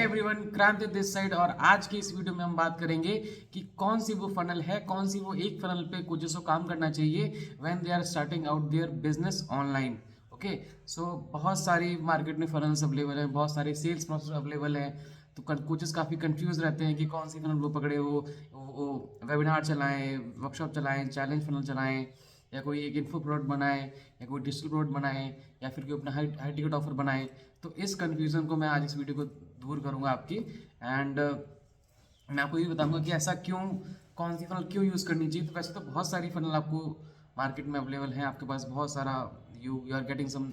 Everyone, क्रांति this side. और आज की इस वीडियो में हम बात करेंगे कि कौन सी वो फनल है, कौन सी वो एक फनल पे कोचेस को काम करना चाहिए when they are starting out their business online. Okay, so बहुत सारी मार्केट में फनल्स अवेलेबल हैं, बहुत सारे सेल्स प्रोसेस अवेलेबल हैं। तो कोचेस काफ़ी कंफ्यूज रहते हैं कि कौन सी फनल वो पकड़े, वो वेबिनार चलाएं, वर्कशॉप चलाएं, चैलेंज फनल चलाएं, या कोई एक इन्फो प्रोडक्ट बनाए, या कोई डिजिटल प्रोडक्ट बनाए, या फिर कोई अपना हाई हाई टिकट ऑफर बनाए। तो इस कन्फ्यूज़न को मैं आज इस वीडियो को दूर करूँगा आपकी। एंड मैं आपको ये बताऊँगा कि ऐसा क्यों, कौन सी फ़नल क्यों यूज़ करनी चाहिए। तो वैसे तो बहुत सारी फ़नल आपको मार्केट में अवेलेबल हैं, आपके पास बहुत सारा, you are getting some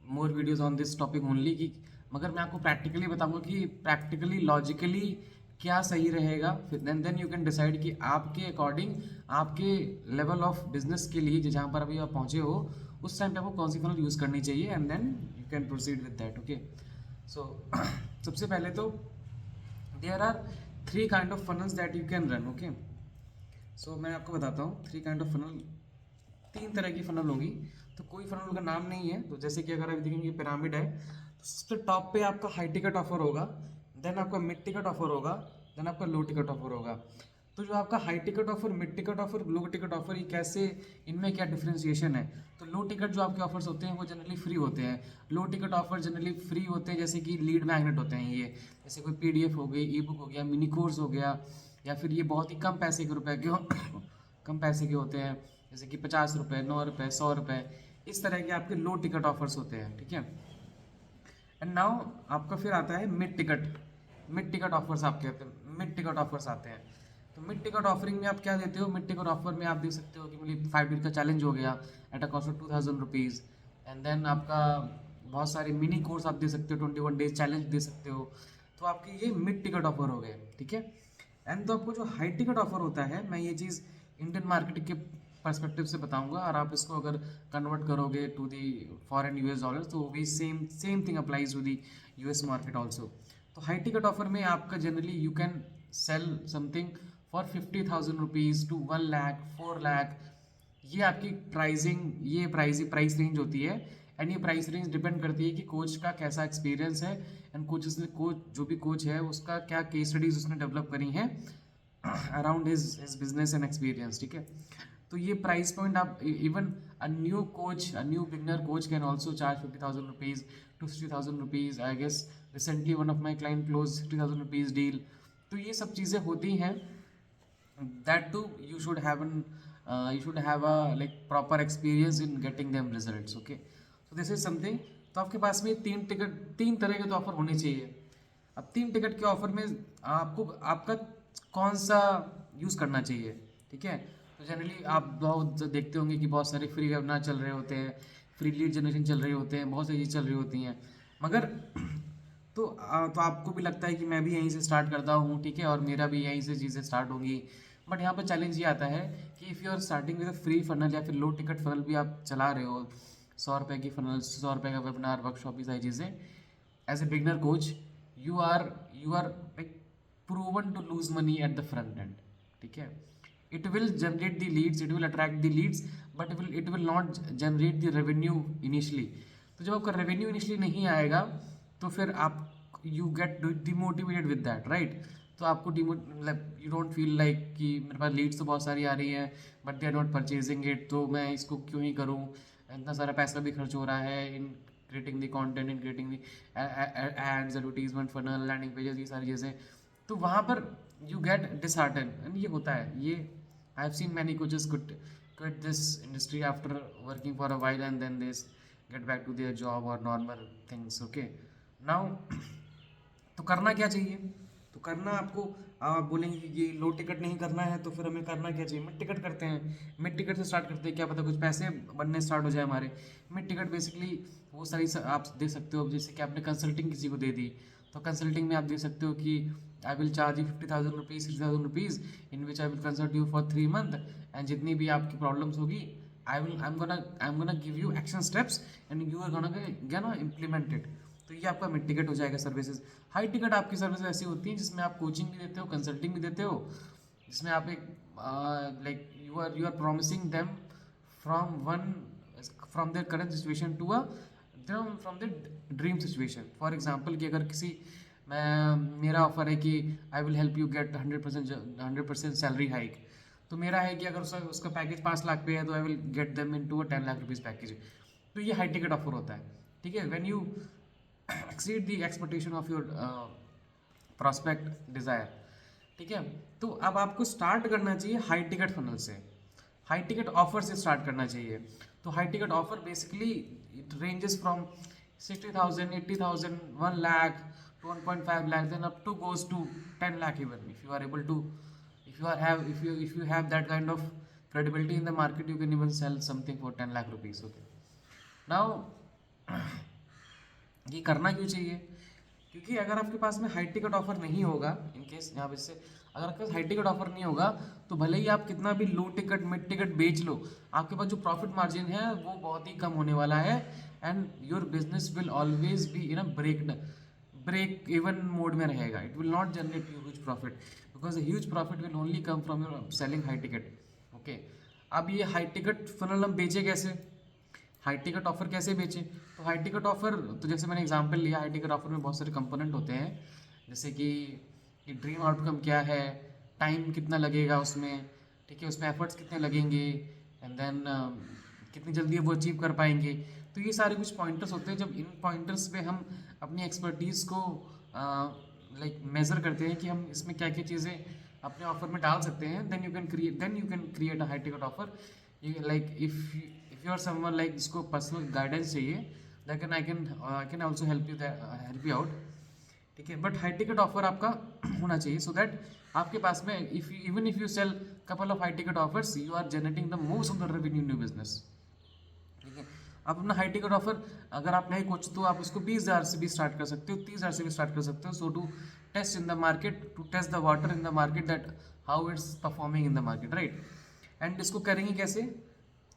more videos on this topic only कि, मगर मैं आपको प्रैक्टिकली बताऊँगा कि प्रैक्टिकली लॉजिकली क्या सही रहेगा। फिर देन यू कैन डिसाइड कि आपके अकॉर्डिंग, आपके लेवल ऑफ बिजनेस के लिए जहाँ पर अभी आप पहुँचे हो, उस टाइम पे आपको कौन सी फनल यूज़ करनी चाहिए, and then you can proceed with that. Okay, so सबसे पहले तो there are three kind of funnels that you can run. Okay, so मैं आपको बताता हूँ थ्री काइंड ऑफ फनल, तीन तरह की फनल होगी। तो कोई फनल का नाम नहीं है। तो जैसे कि अगर आप देखेंगे पिरामिड है, तो सबसे टॉप पे आपका हाई टिकट ऑफर होगा, देन आपका मिड टिकट ऑफर होगा, देन आपका लो टिकट ऑफर होगा। तो जो आपका high ticket offer, mid ticket offer, low ticket offer, ये कैसे, इनमें क्या डिफ्रेंशिएशन है। तो लो टिकट जो आपके ऑफर्स होते हैं वो जनरली फ्री होते हैं। लो टिकट ऑफर जनरली फ्री होते हैं, जैसे कि लीड मैग्नेट होते हैं ये, जैसे कोई पीडीएफ हो गई, ई बुक हो गया, मिनी कोर्स हो गया, या फिर ये बहुत ही कम पैसे के रुपए के कम पैसे के होते हैं, जैसे कि 50 रुपये, 9 रुपये, 100 रुपये, इस तरह के आपके लो टिकट ऑफर्स होते हैं। ठीक है, एंड नाउ आपका फिर आता है मिड टिकट ऑफर्स। आपके आते हैं मिड टिकट ऑफर्स आते हैं। तो मिड टिकट ऑफरिंग में आप क्या देते हो, मिड टिकट ऑफर में आप दे सकते हो कि मतलब 5 डेज का चैलेंज हो गया at a cost of 2000 rupees. And then आपका बहुत सारे मिनी कोर्स आप दे सकते हो, 21 डेज चैलेंज दे सकते हो। तो आपके ये मिड टिकट ऑफर हो गए। ठीक है, एंड तो आपको जो हाई टिकट ऑफर होता है, मैं ये चीज़ इंडियन मार्केट के पर्सपेक्टिव से बताऊंगा, और आप इसको अगर कन्वर्ट करोगे to the foreign US dollars तो वो भी same same thing applies to the US market also. तो हाई टिकट ऑफर में आपका generally you can sell something for 50,000 rupees to 1 lakh, 4 lakh. ये आपकी प्राइसिंग, ये प्राइस रेंज होती है। एंड ये प्राइस रेंज डिपेंड करती है कि कोच का कैसा एक्सपीरियंस है, एंड कोच जो भी कोच है उसका क्या केस स्टडीज उसने डेवलप करी हैं around his business and experience. ठीक है, तो ये प्राइस पॉइंट आप, even a new beginner coach can also charge 50,000 rupees to 60,000 rupees. I guess recently one of my client close 50,000 rupees deal. तो ये सब चीज़ें होती हैं, that too you should have an you should have a like proper experience in getting them results. Okay, so this is something। तो आपके पास में तीन तरह के तो ऑफर होने चाहिए। अब तीन टिकट के ऑफर में आपको आपका कौन सा यूज़ करना चाहिए। ठीक है, तो जनरली आप बहुत देखते होंगे कि बहुत सारे फ्री वेबिनार चल रहे होते हैं, फ्री लीड जनरेशन चल रहे होते हैं, बहुत सारी चीज़ चल रही होती हैं। मगर तो आपको भी लगता है कि मैं भी यहीं से स्टार्ट करता हूँ, ठीक है, और मेरा भी यहीं से चीज़ें स्टार्ट होंगी। बट यहाँ पर चैलेंज ये आता है कि if you are starting with free funnel या फिर लो टिकट फनल भी आप चला रहे हो, 100 रुपये की फनल, 100 रुपये का वेबिनार, वर्कशॉप, ये सारी चीज़ें, as a beginner coach you are like proven to lose money at the front end. ठीक है, it will generate the leads, it will attract the leads, but it will not generate the revenue initially. तो जब आपका revenue initially नहीं आएगा तो फिर आप, you get demotivated with that, right. तो आपको मतलब यू डोंट फील लाइक कि मेरे पास लीड्स तो बहुत सारी आ रही हैं but they are not purchasing it, तो मैं इसको क्यों ही करूँ, इतना सारा पैसा भी खर्च हो रहा है in creating the content, in creating the ads, advertisement, funnel, landing pages, ये सारी चीज़ें। तो वहाँ पर यू गेट डिसहार्टन, एंड ये होता है। ये I have seen many coaches quit this industry after working for a while, and then they get back to their job or normal things. Okay, now तो करना क्या चाहिए। तो करना आपको, आप बोलेंगे कि ये लो टिकट नहीं करना है तो फिर हमें करना क्या चाहिए, मिड टिकट करते हैं। मिड टिकट से स्टार्ट करते हैं, क्या पता कुछ पैसे बनने स्टार्ट हो जाए हमारे। मिड टिकट बेसिकली वो सारी आप दे सकते हो, जैसे कि आपने कंसल्टिंग किसी को दे दी, तो कंसल्टिंग में आप दे सकते हो कि I will charge you 50,000 rupees, 60,000 rupees, in which I will consult you for 3 month, and जितनी भी आपकी प्रॉब्लम्स होगी I am gonna give you action steps, and you are gonna implement it. तो ये आपका मिड टिकट हो जाएगा services. High ticket आपकी सर्विस ऐसी होती है जिसमें आप कोचिंग भी देते हो, कंसल्टिंग भी देते हो, जिसमें आप एक like you are promising them from one from their current situation to a from their dream situation. For example कि अगर किसी, मेरा ऑफर है कि I will help you get 100% salary hike. तो मेरा है कि अगर उसका पैकेज 5 लाख पे है तो I will get them into a 10 lakh rupees package. तो ये हाई टिकट ऑफर होता है, ठीक है। When you exceed the expectation of your prospect desire, ठीक है। तो अब आपको स्टार्ट करना चाहिए हाई टिकट फनल से, हाई टिकट ऑफर से स्टार्ट करना चाहिए। तो high ticket offer basically it ranges from 60,000, 80,000, 1 lakh to 1.5 lakh, then up to goes to 10 lakh even. If you are able to, if you have that kind of credibility in the market, you can even sell something for 10 lakh rupees. Okay. Now ये करना क्यों चाहिए? क्योंकि अगर आपके पास में high ticket offer नहीं होगा, इन केस यहाँ पे से अगर आपके पास हाई टिकट ऑफर नहीं होगा तो भले ही आप कितना भी लो टिकट मिड टिकट बेच लो, आपके पास जो प्रॉफिट मार्जिन है वो बहुत ही कम होने वाला है। And your business will always be in a break even mode में रहेगा। It will not generate huge profit, because huge profit will only come from your selling high ticket. Okay, अब ये हाई टिकट फनल हम बेचे कैसे, high ticket offer कैसे बेचें? तो हाई टिकट ऑफर, तो जैसे मैंने एग्जांपल लिया, हाई टिकट ऑफर में बहुत सारे कंपोनेंट होते हैं, जैसे कि ड्रीम आउटकम क्या है, टाइम कितना लगेगा उसमें, ठीक है, उसमें एफर्ट्स कितने लगेंगे, एंड देन कितनी जल्दी वो अचीव कर पाएंगे। तो ये सारे कुछ पॉइंटर्स होते हैं। जब इन पॉइंटर्स पे हम अपनी एक्सपर्टीज़ को लाइक मेज़र करते हैं कि हम इसमें क्या क्या चीज़ें अपने ऑफर में डाल सकते हैं, then you can create a high ticket offer. Like if you are someone like जिसको पर्सनल गाइडेंस चाहिए, then I can also help you out, ठीक है। बट हाई टिकट ऑफर आपका होना चाहिए सो दैट आपके पास में even if you sell couple of high ticket offers, you are generating the most of the revenue in new business, ठीक है। आप अपना हाई टिकट ऑफर अगर आप नहीं कुछ, तो आप उसको 20,000 से भी स्टार्ट कर सकते हो, 30,000 से भी स्टार्ट कर सकते हो। So to test in the market, to test the water in the market, that how it's performing in the market, right. And इसको करेंगे कैसे?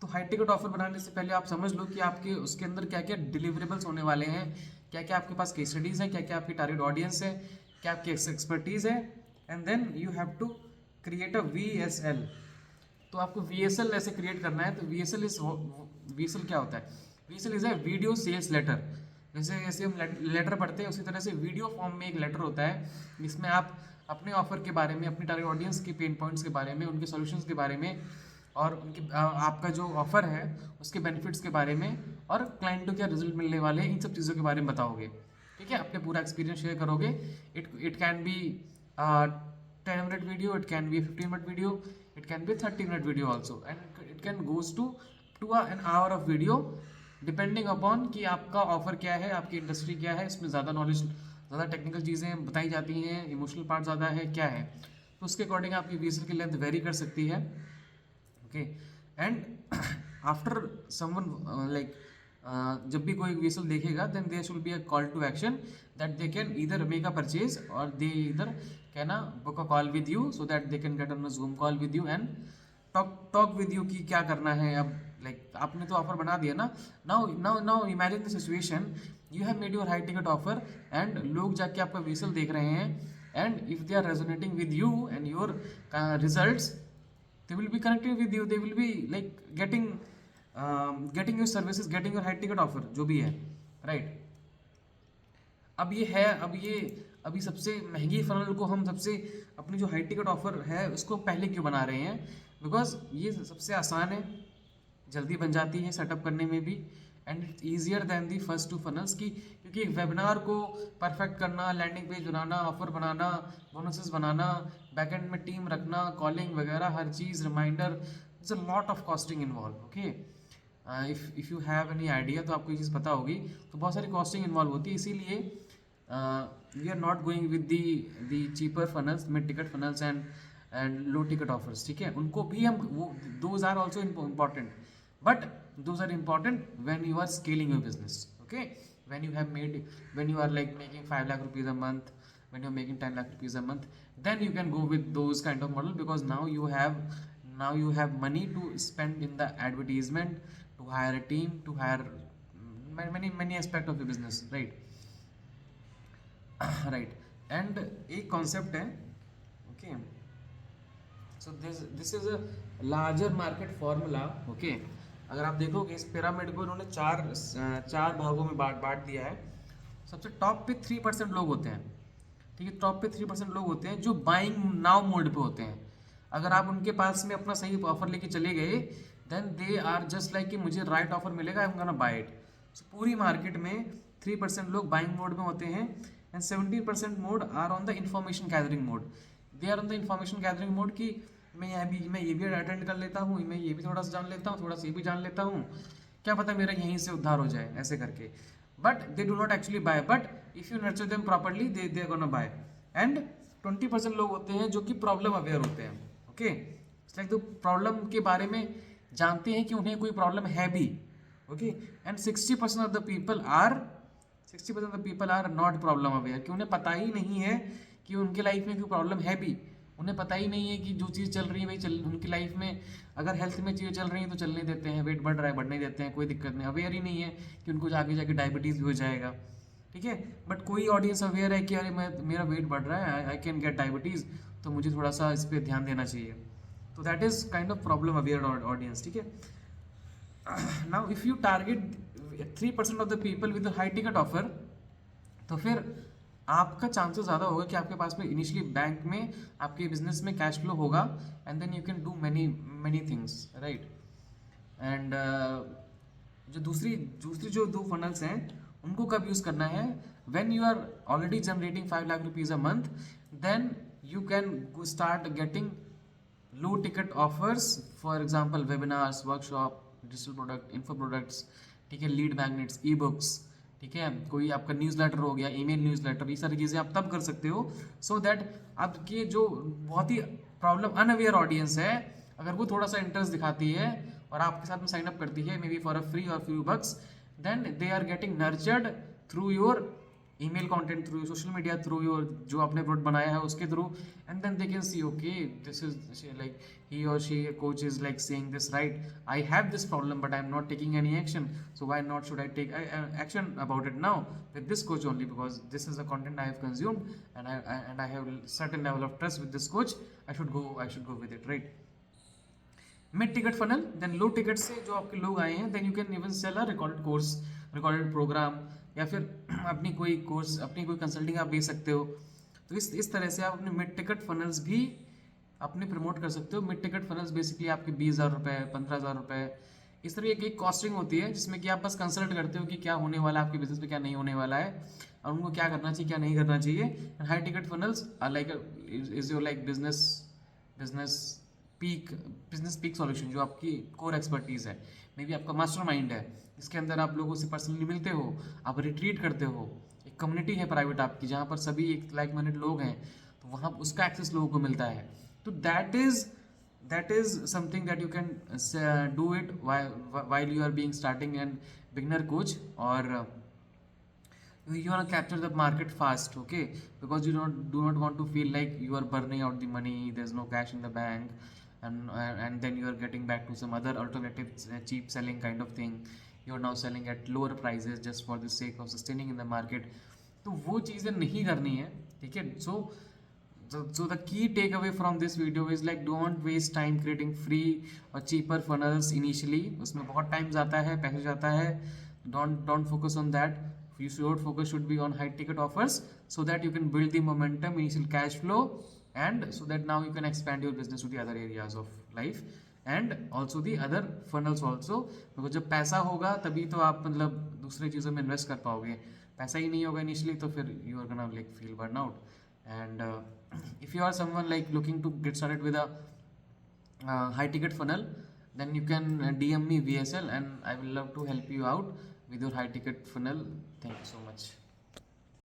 तो हाई टिकट ऑफर बनाने से पहले आप समझ लो कि आपके उसके अंदर क्या क्या डिलीवरेबल्स होने वाले हैं, क्या क्या आपके पास केस स्टडीज़ हैं, क्या क्या आपकी टारगेट ऑडियंस है, क्या आपकी एक्सपर्टीज़ है, and then you have to create a VSL। तो आपको VSL ऐसे क्रिएट करना है। तो VSL क्या होता है? VSL is a video sales letter. जैसे जैसे हम लेटर पढ़ते हैं उसी तरह से वीडियो फॉर्म में एक लेटर होता है, जिसमें आप अपने ऑफर के बारे में, अपनी टारगेट ऑडियंस के पेन पॉइंट्स के बारे में, उनके सॉल्यूशंस के बारे में, और उनकी आपका जो ऑफर है उसके बेनिफिट्स के बारे में, और क्लाइंट को क्या रिजल्ट मिलने वाले हैं, इन सब चीज़ों के बारे में बताओगे, ठीक है। अपने पूरा एक्सपीरियंस शेयर करोगे। It can be 10 minute video, it can be 15 minute video, it can be 30 minute video also, and it can goes to an hour of video, depending upon कि आपका ऑफर क्या है, आपकी इंडस्ट्री क्या है, इसमें ज़्यादा नॉलेज, ज़्यादा टेक्निकल चीज़ें बताई जाती हैं, इमोशनल पार्ट ज़्यादा है, क्या है। तो उसके अकॉर्डिंग आपकी VSL की लेंथ वेरी कर सकती है, okay. And after someone like जब भी कोई VSL देखेगा, then there should be a call to action that they can either make a purchase or they either can book a call with you, so that they can get on a Zoom call with you and talk with you कि क्या करना है। अब like आपने तो offer बना दिया ना, now imagine the situation, you have made your high ticket offer and लोग जाके आपका VSL देख रहे हैं, and if they are resonating with you and your results, they will be connecting with you, they will be like getting your services, getting your high ticket offer, जो भी है, right। अभी सबसे महंगी फनल को हम सबसे अपनी जो हाई टिकट ऑफर है उसको पहले क्यों बना रहे हैं? बिकॉज ये सबसे आसान है, जल्दी बन जाती है सेटअप करने में भी, and it's easier than the first 2 funnels की। क्योंकि एक वेबिनार को परफेक्ट करना, लैंडिंग पेज बनाना, ऑफर बनाना, बोनसेस बनाना, बैकएंड में टीम रखना, कॉलिंग वगैरह हर चीज़, reminder, it's a lot of costing involve, okay. If you have any idea, तो आपको ये चीज़ पता होगी, तो बहुत सारी कॉस्टिंग इन्वॉल्व होती है। इसीलिए we are not going with the cheaper funnels, mid ticket funnels and low ticket offers, ठीक है। उनको भी हम, वो those are also important, but those are important when you are scaling your business, okay, when you are like making 5 lakh rupees a month, when you're making 10 lakh rupees a month, then you can go with those kind of model, because now you have money to spend in the advertisement, to hire a team, to hire many aspect of the business, right? right। and एक concept है, okay, so this is a larger market formula, okay। अगर आप देखोगे इस pyramid को इन्होंने चार भागों में बांट दिया है। सबसे टॉप पे 3% लोग होते हैं, ठीक है। टॉप पे 3% लोग होते हैं जो बाइंग नाउ मोड पे होते हैं। अगर आप उनके पास में अपना सही ऑफर लेके चले गए, then they are just like कि मुझे राइट ऑफर मिलेगा, I am gonna buy it. So पूरी मार्केट में 3% लोग बाइंग मोड में होते हैं and 17% mode are on the information gathering mode. They are on the information gathering mode कि मैं ये भी अटेंड कर लेता हूँ, मैं ये भी थोड़ा सा जान लेता हूँ, थोड़ा सा ये भी जान लेता हूँ, क्या पता मेरा यहीं से उद्धार हो जाए, ऐसे करके। But they do not actually buy, but if you nurture them properly they are gonna buy. And 20% लोग होते हैं जो कि प्रॉब्लम अवेयर होते हैं। ओके, लाइक तो प्रॉब्लम के बारे में जानते हैं कि उन्हें कोई प्रॉब्लम है भी। Okay, and 60% of the people are not problem aware, कि उन्हें पता ही नहीं है कि उनके लाइफ में कोई प्रॉब्लम है भी। उन्हें पता ही नहीं है कि जो चीज़ चल रही है वही उनकी लाइफ में, अगर हेल्थ में चीज़ें चल रही हैं तो चलने देते हैं, वेट बढ़ रहा है बढ़ने देते हैं, कोई दिक्कत नहीं। अवेयर ही नहीं है कि उनको आगे जाके डायबिटीज़ भी हो जाएगा। ठीक है, बट कोई ऑडियंस अवेयर है कि अरे मेरा वेट बढ़ रहा है, आई कैन गेट डायबिटीज़, तो मुझे थोड़ा सा इस पर ध्यान देना चाहिए। तो that is kind of problem aware audience. ठीक है। Now if you target 3% of the people with high ticket offer, तो फिर आपका चांसेस ज़्यादा होगा कि आपके पास में इनिशियली बैंक में आपके बिजनेस में कैश फ्लो होगा, and then you can do many many things, right. And जो दूसरी दूसरी जो 2 फनल्स हैं उनको कब यूज़ करना है, when you are already generating 5 lakh rupees a month, then you can start getting low ticket offers, for example webinars, workshop, digital product, info products, ठीक है, लीड मैग्नेट्स, ई बुक्स, ठीक है, कोई आपका न्यूज़लेटर हो गया, ईमेल न्यूज़लेटर, ये सारी चीज़ें आप तब कर सकते हो सो दैट आपके जो बहुत ही प्रॉब्लम अनअवेयर ऑडियंस है, अगर वो थोड़ा सा इंटरेस्ट दिखाती है और आपके साथ में साइन अप करती है, maybe for a free or few bucks, then they are getting nurtured through your email content, through your social media, through your जो आपने प्रोडक्ट बनाया है उसके through, and then they can see okay this is like he or she coach is like saying this, right, I have this problem but I am not taking any action, so why not should I take action about it now with this coach only, because this is the content I have consumed and I have certain level of trust with this coach, I should go with it, right. Mid ticket funnel, then low ticket से जो आपके लोग आए हैं, then you can even sell a recorded course, recorded program, या फिर अपनी कोई कोर्स, अपनी कोई कंसल्टिंग आप बेच सकते हो। तो इस तरह से आप अपने मिड टिकट फनल्स भी अपने प्रमोट कर सकते हो। मिड टिकट फनल्स बेसिकली आपके 20,000 रुपये, 15,000 रुपये, इस तरह की एक कॉस्टिंग होती है जिसमें कि आप बस कंसल्ट करते हो कि क्या होने वाला है आपके बिजनेस में, क्या नहीं होने वाला है, और उनको क्या करना चाहिए क्या नहीं करना चाहिए। High ticket funnels are like is your like business peak solution, जो आपकी कोर एक्सपर्टीज़ है, मे बी आपका मास्टर माइंड है, इसके अंदर आप लोगों से पर्सनली मिलते हो, आप रिट्रीट करते हो, एक कम्युनिटी है प्राइवेट आपकी जहाँ पर सभी एक लाइक माइंडेड लोग हैं, तो वहाँ उसका एक्सेस लोगों को मिलता है। तो that is something that you can do it while you are being starting and beginner coach, or you want to capture the market fast, okay, because you do not want to feel like you are burning out the money, there's no cash in the bank, and then you are getting back to some other alternative cheap selling kind of thing, you are now selling at lower prices just for the sake of sustaining in the market। तो वो चीज़ें नहीं करनी है, ठीक है। So the key takeaway from this video is like don't waste time creating free or cheaper funnels initially, उसमें बहुत टाइम जाता है, पैसे जाता है, don't focus on that, your focus should be on high ticket offers so that you can build the momentum, initial cash flow, and so that now you can expand your business to the other areas of life and also the other funnels also, because जब पैसा होगा तभी तो आप मतलब दूसरी चीज़ों में इन्वेस्ट कर पाओगे, पैसा ही नहीं होगा इनिशियली तो फिर you are gonna like feel burn out। And if you are someone like looking to get started with a high ticket funnel, then you can DM me VSL and I will love to help you out with your high ticket funnel. Thank you so much.